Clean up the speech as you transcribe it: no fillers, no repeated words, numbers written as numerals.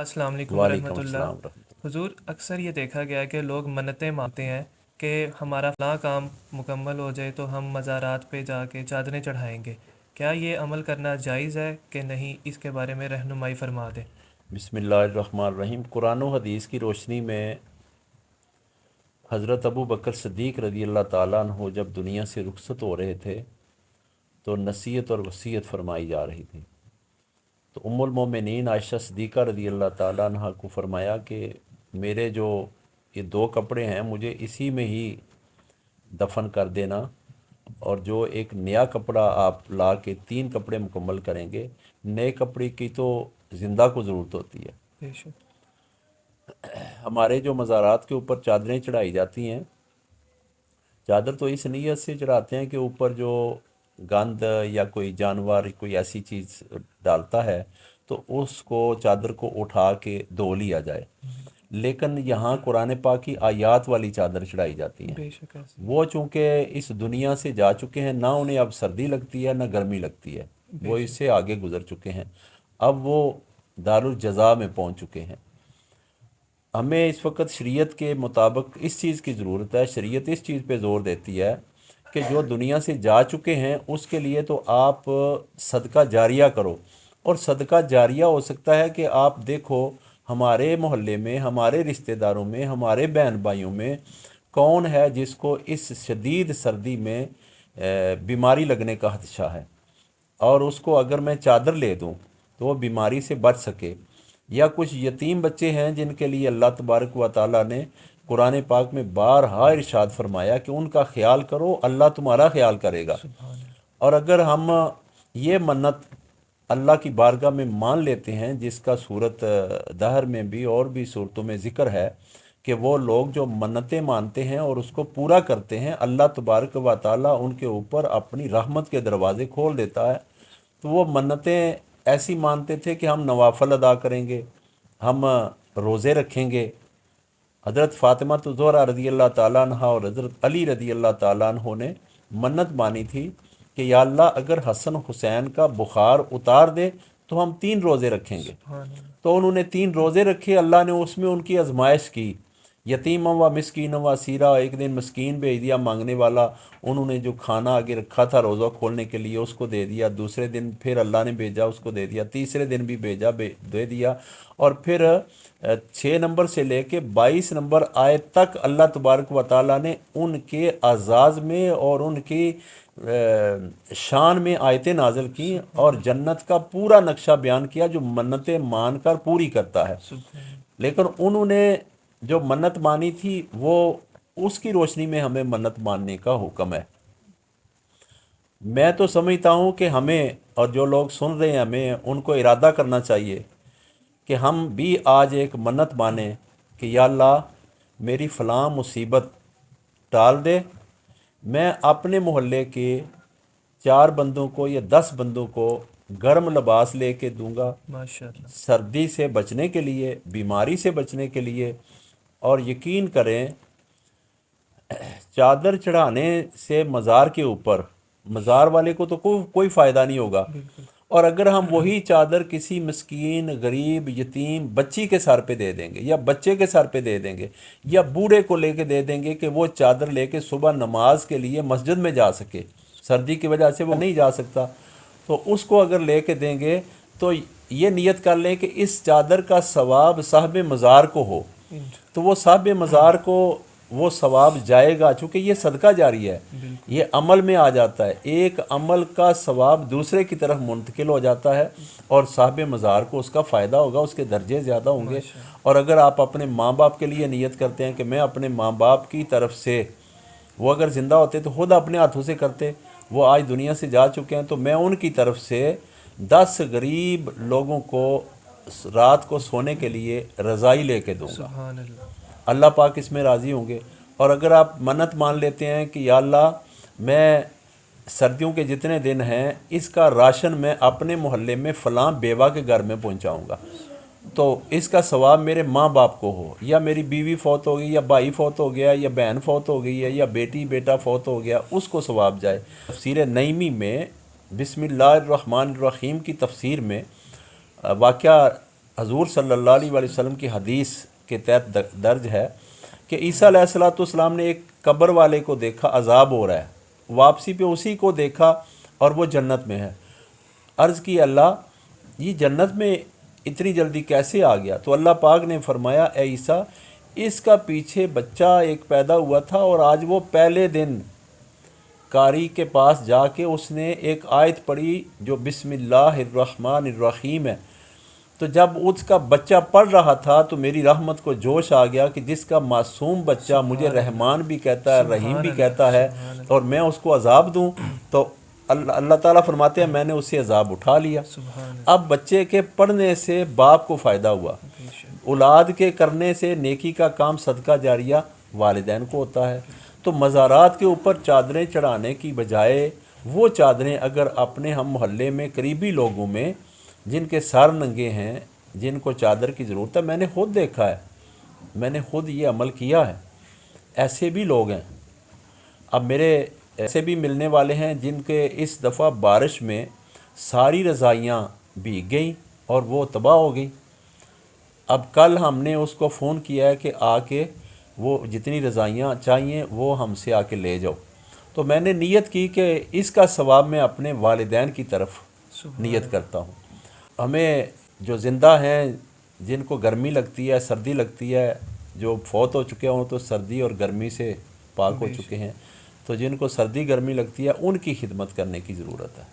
अस्सलाम वालेकुम वालेकुम अस्सलाम वरहमतुल्लाह। रहमतुल्लाह। हुजूर, अक्सर ये देखा गया है कि लोग मन्नतें मांगते हैं कि हमारा फ़लाँ काम मुकम्मल हो जाए तो हम मज़ारात पे जाके चादरें चढ़ाएंगे। क्या ये अमल करना जायज़ है कि नहीं, इसके बारे में रहनुमाई फरमा दें। बिस्मिल्लाहिर्रहमानिर्रहीम। कुरान और हदीस की रोशनी में हज़रत अबू बकर सिद्दीक़ रज़ी अल्लाह ताला अन्हो जब दुनिया से रुखसत हो रहे थे तो नसीहत और वसीयत फरमाई जा रही थी। तो उम्मुल मोमिनीन आयशा सिद्दीक़ा रज़ी अल्लाह ताला अन्हा को फरमाया कि मेरे जो ये दो कपड़े हैं मुझे इसी में ही दफन कर देना, और जो एक नया कपड़ा आप ला के तीन कपड़े मुकम्मल करेंगे। नए कपड़े की तो ज़िंदा को ज़रूरत होती है। बेशक। हमारे जो मज़ारात के ऊपर चादरें चढ़ाई जाती हैं, चादर तो इस नीयत से चढ़ाते हैं कि ऊपर जो गंद या कोई जानवर कोई ऐसी चीज़ डालता है तो उसको चादर को उठा के धो लिया जाए। लेकिन यहाँ कुरान पाक की आयत वाली चादर चढ़ाई जाती हैं। बेशक ऐसे ही। वो चूँकि इस दुनिया से जा चुके हैं, ना उन्हें अब सर्दी लगती है ना गर्मी लगती है, वो बेशक। इससे आगे गुजर चुके हैं। अब वो दारुल जज़ा में पहुँच चुके हैं। हमें इस वक्त शरीयत के मुताबिक इस चीज़ की ज़रूरत है। शरीयत इस चीज़ पे ज़ोर देती है कि जो दुनिया से जा चुके हैं उसके लिए तो आप सदका जारिया करो। और सदका जारिया हो सकता है कि आप देखो हमारे मोहल्ले में, हमारे रिश्तेदारों में, हमारे बहन भाइयों में कौन है जिसको इस शदीद सर्दी में बीमारी लगने का खदशा है, और उसको अगर मैं चादर ले दूं तो वो बीमारी से बच सके। या कुछ यतीम बच्चे हैं जिनके लिए अल्लाह तबारक व ताला ने कुरान पाक में बारहा इरशाद फरमाया कि उनका ख्याल करो, अल्लाह तुम्हारा ख्याल करेगा। सुभान अल्लाह। और अगर हम ये मन्नत अल्लाह की बारगाह में मान लेते हैं, जिसका सूरत दहर में भी और भी सूरतों में ज़िक्र है कि वो लोग जो मन्नतें मानते हैं और उसको पूरा करते हैं, अल्लाह तबारक व ताला उनके ऊपर अपनी रहमत के दरवाज़े खोल देता है। तो वो मन्नतें ऐसी मानते थे कि हम नवाफ़िल अदा करेंगे, हम रोज़े रखेंगे। हज़रत फ़ातिमा तो ज़ोहरा रज़ी अल्लाह ताला अन्हा और हज़रत अली रज़ी अल्लाह ताला अन्हो ने मन्नत मानी थी कि या अल्लाह अगर हसन हुसैन का बुखार उतार दे तो हम 3 रोज़े रखेंगे। सुभान अल्लाह। तो उन्होंने 3 रोज़े रखे। अल्लाह ने उसमें उनकी आजमाइश की। यतीम व मिस्कीन व सीरा, एक दिन मस्कीन भेज दिया मांगने वाला, उन्होंने जो खाना आगे रखा था रोज़ा खोलने के लिए उसको दे दिया। दूसरे दिन फिर अल्लाह ने भेजा, उसको दे दिया। तीसरे दिन भी भेजा, दे दिया। और फिर 6 नंबर से लेके 22 नंबर आयत तक अल्लाह तबारक व ताला ने उनके अज़ाज़ में और उनकी शान में आयतें नाज़िल की सुभान और अल्लाह। जन्नत का पूरा नक्शा बयान किया जो मन्नतें मान कर पूरी करता है। सुभान अल्लाह। लेकिन उन्होंने जो मन्नत मानी थी वो, उसकी रोशनी में हमें मन्नत मानने का हुक्म है। मैं तो समझता हूँ कि हमें और जो लोग सुन रहे हैं हमें उनको इरादा करना चाहिए कि हम भी आज एक मन्नत माने कि या अल्लाह मेरी फ़लाँ मुसीबत टाल दे। मैं अपने मोहल्ले के 4 बंदों को या 10 बंदों को गर्म लिबास लेके दूंगा, माशाअल्लाह। सर्दी से बचने के लिए, बीमारी से बचने के लिए। और यकीन करें, चादर चढ़ाने से मज़ार के ऊपर मज़ार वाले को तो कोई फ़ायदा नहीं होगा। बिल्कुल। और अगर हम वही चादर किसी मस्कीन गरीब यतीम बच्ची के सर पे दे देंगे या बच्चे के सर पे दे देंगे या बूढ़े को लेके दे देंगे कि वो चादर लेके सुबह नमाज के लिए मस्जिद में जा सके, सर्दी की वजह से वो नहीं जा सकता, तो उसको अगर लेके देंगे तो ये नियत कर लें कि इस चादर का सवाब साहब मज़ार को हो। तो वो साहब मज़ार को वो सवाब जाएगा, चूँकि ये सदका जारी है, बिल्कुल। ये अमल में आ जाता है। एक अमल का सवाब दूसरे की तरफ मुंतकिल हो जाता है और साहब मज़ार को उसका फ़ायदा होगा, उसके दर्जे ज़्यादा होंगे। माशाअल्लाह। और अगर आप अपने माँ बाप के लिए नियत करते हैं कि मैं अपने माँ बाप की तरफ से, वो अगर ज़िंदा होते तो खुद अपने हाथों से करते, वो आज दुनिया से जा चुके हैं, तो मैं उनकी तरफ से 10 गरीब लोगों को रात को सोने के लिए रज़ाई लेके दूंगा। सुभान अल्लाह। अल्लाह पाक इसमें राज़ी होंगे। और अगर आप मन्नत मान लेते हैं कि या अल्लाह मैं सर्दियों के जितने दिन हैं इसका राशन मैं अपने मोहल्ले में फ़लाँ बेवा के घर में पहुंचाऊंगा, तो इसका सवाब मेरे माँ बाप को हो, या मेरी बीवी फौत हो गई, या भाई फौत हो गया, या बहन फौत हो गई है, या बेटी बेटा फौत हो गया, उसको सवाब जाए। तफसीर नईमी में बिस्मिल्लाहिर्रहमानिर्रहीम की तफसीर में वाक़या حضور صلی اللہ علیہ وآلہ وسلم کی حدیث کے تحت درج ہے کہ عیسیٰ علیہ السلام نے ایک قبر والے کو دیکھا، عذاب ہو رہا ہے، واپسی پہ اسی کو دیکھا اور وہ جنت میں ہے۔ عرض کی اللہ یہ جنت میں اتنی جلدی کیسے آ گیا؟ تو اللہ پاک نے فرمایا اے عیسیٰ اس کا پیچھے بچہ ایک پیدا ہوا تھا، اور آج وہ پہلے دن قاری کے پاس جا کے اس نے ایک آیت پڑھی جو بسم اللہ الرحمن الرحیم ہے، تو جب اس کا بچہ پڑھ رہا تھا تو میری رحمت کو جوش آ گیا کہ جس کا معصوم بچہ مجھے رحمان بھی کہتا ہے، رحیم بھی کہتا ہے، اور میں اس کو عذاب دوں، تو اللہ تعالیٰ فرماتے ہیں میں نے اسے عذاب اٹھا لیا۔ اب بچے کے پڑھنے سے باپ کو فائدہ ہوا، اولاد کے کرنے سے نیکی کا کام صدقہ جاریہ والدین کو ہوتا ہے۔ تو مزارات کے اوپر چادریں چڑھانے کی بجائے وہ چادریں اگر اپنے ہم محلے میں قریبی لوگوں میں جن کے سر ننگے ہیں، جن کو چادر کی ضرورت ہے، میں نے خود دیکھا ہے، میں نے خود یہ عمل کیا ہے، ایسے بھی لوگ ہیں۔ اب میرے ایسے بھی ملنے والے ہیں جن کے اس دفعہ بارش میں ساری رضائیاں بھیگ گئیں اور وہ تباہ ہو گئی۔ اب کل ہم نے اس کو فون کیا ہے کہ آ کے وہ جتنی رضائیاں چاہیے وہ ہم سے آ کے لے جاؤ، تو میں نے نیت کی کہ اس کا ثواب میں اپنے والدین کی طرف نیت کرتا ہوں۔ ہمیں جو زندہ ہیں جن کو گرمی لگتی ہے، سردی لگتی ہے، جو فوت ہو چکے ہوں تو سردی اور گرمی سے پاک ہو چکے ہیں، تو جن کو سردی گرمی لگتی ہے ان کی خدمت کرنے کی ضرورت ہے۔